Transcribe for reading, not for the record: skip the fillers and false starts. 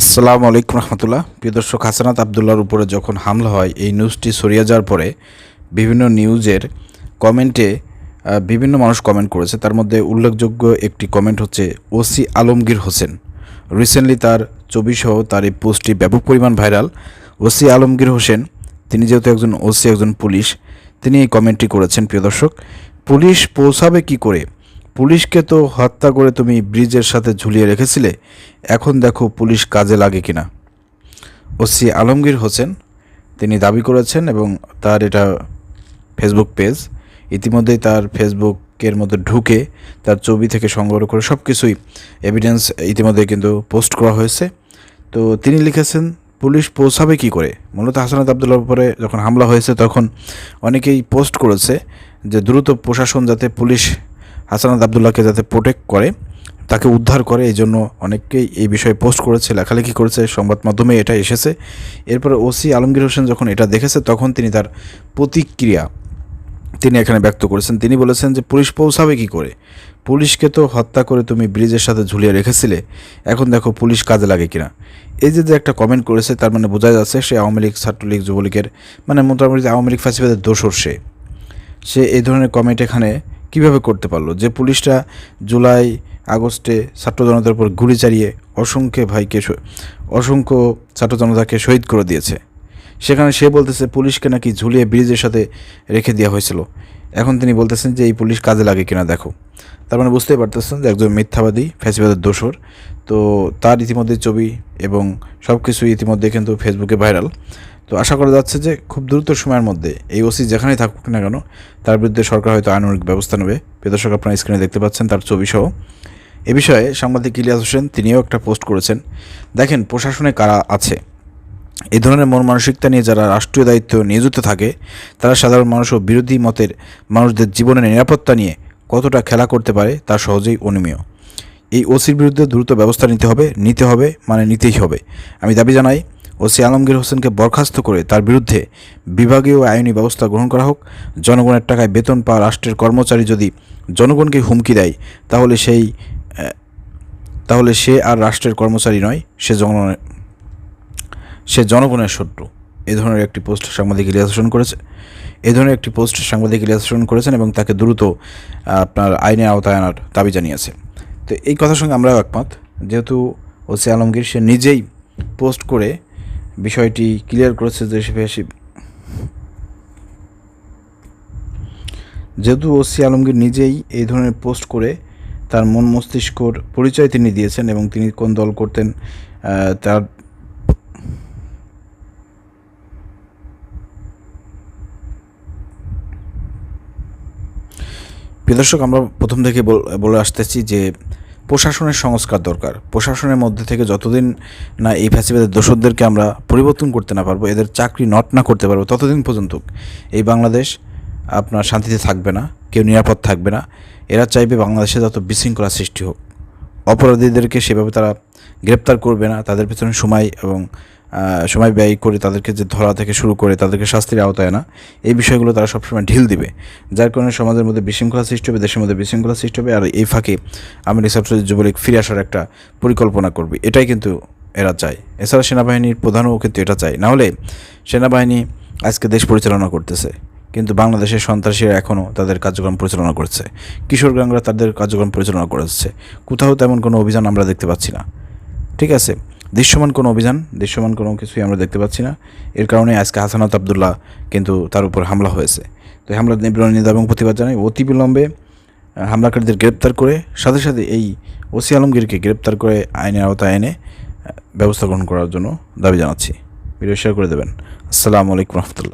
আসসালামু আলাইকুম রহমতুল্লাহ। প্রিয় দর্শক, হাসানাত আবদুল্লাহর উপরে যখন হামলা হয়, এই নিউজটি ছড়িয়ে যাওয়ার পরে বিভিন্ন নিউজের কমেন্টে বিভিন্ন মানুষ কমেন্ট করেছে। তার মধ্যে উল্লেখযোগ্য একটি কমেন্ট হচ্ছে ওসি আলমগীর হোসেন। রিসেন্টলি তার ছবিসহ তার এই পোস্টটি ব্যাপক পরিমাণ ভাইরাল। ওসি আলমগীর হোসেন, তিনি যেহেতু একজন ওসি, একজন পুলিশ, তিনি এই কমেন্টটি করেছেন। প্রিয় দর্শক, পুলিশ পৌঁছাবে কি করে? পুলিশকে তো হত্যা করে তুমি ব্রিজের সাথে ঝুলিয়ে রেখেছিলে, এখন দেখো পুলিশ কাজে লাগে কিনা। ওসি আলমগীর হোসেন তিনি দাবি করেছেন, এবং তার এটা ফেসবুক পেজ। ইতিমধ্যেই তার ফেসবুকের মধ্যে ঢুকে তার ছবি থেকে সংগ্রহ করে সব কিছুই এভিডেন্স ইতিমধ্যে কিন্তু পোস্ট করা হয়েছে। তো তিনি লিখেছেন, পুলিশ পৌঁছাবে কি করে। মূলত হাসানাত আবদুল্লাহর উপরে যখন হামলা হয়েছে তখন অনেকেই পোস্ট করেছে যে দ্রুত প্রশাসন যাতে পুলিশ হাসানাত আবদুল্লাহকে যাতে প্রোটেক্ট করে, তাকে উদ্ধার করে। এই জন্য অনেকেই এই বিষয়ে পোস্ট করেছে, লেখালেখি করেছে, সংবাদ মাধ্যমে এটা এসেছে। এরপরে ওসি আলমগীর হোসেন যখন এটা দেখেছে তখন তিনি তার প্রতিক্রিয়া তিনি এখানে ব্যক্ত করেছেন। তিনি বলেছেন যে পুলিশ পৌঁছাবে কি করে? পুলিশকে তো হত্যা করে তুমি ব্রিজের সাথে ঝুলিয়ে রেখেছিলে, এখন দেখো পুলিশ কাজে লাগে কিনা। এই যে একটা কমেন্ট করেছে, তার মানে বোঝা যাচ্ছে সে আওয়ামী লীগ, ছাত্রলীগ, যুবলীগের মানে মোটামুটি আওয়ামী লীগ ফ্যাসিবাদের দোসর। সে এই ধরনের কমেন্ট এখানে কীভাবে করতে পারলো, যে পুলিশটা জুলাই আগস্টে ছাত্র জনতার উপর গুলি চালিয়ে অসংখ্য ছাত্র জনতাকে শহীদ করে দিয়েছে, সেখানে সে বলতেছে পুলিশকে নাকি ঝুলিয়ে ব্রিজের সাথে রেখে দেওয়া হয়েছিল। এখন তিনি বলতেছেন যে এই পুলিশ কাজে লাগে কিনা দেখো। তার মানে বুঝতেই পারতেছেন যে একজন মিথ্যাবাদী, ফ্যাসিবাদের দোসর। তো তার ইতিমধ্যে ছবি এবং সব কিছু ইতিমধ্যে কিন্তু ফেসবুকে ভাইরাল। তো আশা করা যাচ্ছে যে খুব দ্রুত সময়ের মধ্যে এই ওসি যেখানেই থাকুক না কেন, তার বিরুদ্ধে সরকার হয়তো আইনানুগ ব্যবস্থা নেবে। প্রিয় দর্শক, আপনারা স্ক্রিনে দেখতে পাচ্ছেন তার ছবিসহ। এ বিষয়ে সাংবাদিক ইলিয়াস হোসেন তিনিও একটা পোস্ট করেছেন। দেখেন, প্রশাসনে কারা আছে, এই ধরনের মন মানসিকতা নিয়ে যারা রাষ্ট্রীয় দায়িত্ব নিয়োজিত থাকে, তারা সাধারণ মানুষ ও বিরোধী মতের মানুষদের জীবনের নিরাপত্তা নিয়ে কতটা খেলা করতে পারে তা সহজেই অনুমেয়। এই ওসির বিরুদ্ধে দ্রুত ব্যবস্থা নিতেই হবে। আমি দাবি জানাই, ওসি আলমগীর হোসেনকে বরখাস্ত করে তার বিরুদ্ধে বিভাগীয় আইনি ব্যবস্থা গ্রহণ করা হোক। জনগণের টাকায় বেতন পাওয়া রাষ্ট্রের কর্মচারী যদি জনগণকে হুমকি দেয়, তাহলে সে আর রাষ্ট্রের কর্মচারী নয়, সে জনগণের শত্রু। এই ধরনের একটি পোস্ট সাংবাদিক ইলিয়াস হোসেন করেছেন এবং তাকে দ্রুত আপনার আইনের আওতায় আনার দাবি জানিয়েছে। তো এই কথার সঙ্গে আমরাও একমত। ওসি আলমগীর সে নিজেই পোস্ট করে বিষয়টি ক্লিয়ার করেছে যেহেতু ওসি আলমগীর নিজেই এই ধরনের পোস্ট করে তার মন মস্তিষ্কর পরিচয় তিনি দিয়েছেন এবং তিনি কোন দল করতেন তার প্রিয় দর্শক, আমরা প্রথম থেকে বলে আসতেছি যে প্রশাসনের সংস্কার দরকার। প্রশাসনের মধ্যে থেকে যতদিন না এই ফ্যাসিবাদের দোসরদেরকে আমরা পরিবর্তন করতে না পারবো, এদের চাকরি নট না করতে পারবো, ততদিন পর্যন্ত এই বাংলাদেশ আপনার শান্তিতে থাকবে না, কেউ নিরাপদ থাকবে না। এরা চাইবে বাংলাদেশে যত বিশৃঙ্খলা সৃষ্টি হোক। অপরাধীদেরকে সেভাবে তারা গ্রেপ্তার করবে না, তাদের পেছনে সময় ব্যয় করে তাদেরকে যে ধরা থেকে শুরু করে তাদেরকে শাস্তির আওতায় আনা, এই বিষয়গুলো তারা সবসময় ঢিল দিবে, যার কারণে সমাজের মধ্যে বিশৃঙ্খলা সৃষ্টি হবে, দেশের মধ্যে বিশৃঙ্খলা সৃষ্টি হবে। আর এই ফাঁকে আওয়ামী লীগ, ছাত্রলীগ, যুবলীগ ফিরে আসার একটা পরিকল্পনা করবে, এটাই কিন্তু এরা চায়। এছাড়া সেনাবাহিনীর প্রধানও কিন্তু এটা চায়। না হলে সেনাবাহিনী আজকে দেশ পরিচালনা করতেছে, কিন্তু বাংলাদেশের সন্ত্রাসীরা এখনও তাদের কার্যক্রম পরিচালনা করছে, কিশোর গ্যাংরা তাদের কার্যক্রম পরিচালনা করছে। কোথাও তেমন কোনো অভিযান আমরা দেখতে পাচ্ছি না। ঠিক আছে, দৃশ্যমান কোনো কিছুই আমরা দেখতে পাচ্ছি না। এর কারণে আজকে হাসানাত আবদুল্লাহ কিন্তু তার উপর হামলা হয়েছে। তো হামলার নিন্দা এবং প্রতিবাদ জানাই। অতিবিলম্বে হামলাকারীদের গ্রেপ্তার করে সাথে সাথে এই ওসি আলমগীরকে গ্রেপ্তার করে আইনের আওতায় এনে ব্যবস্থা গ্রহণ করার জন্য দাবি জানাচ্ছি। ভিডিও শেয়ার করে দেবেন। আসসালামু আলাইকুম রহমতুল্লাহ।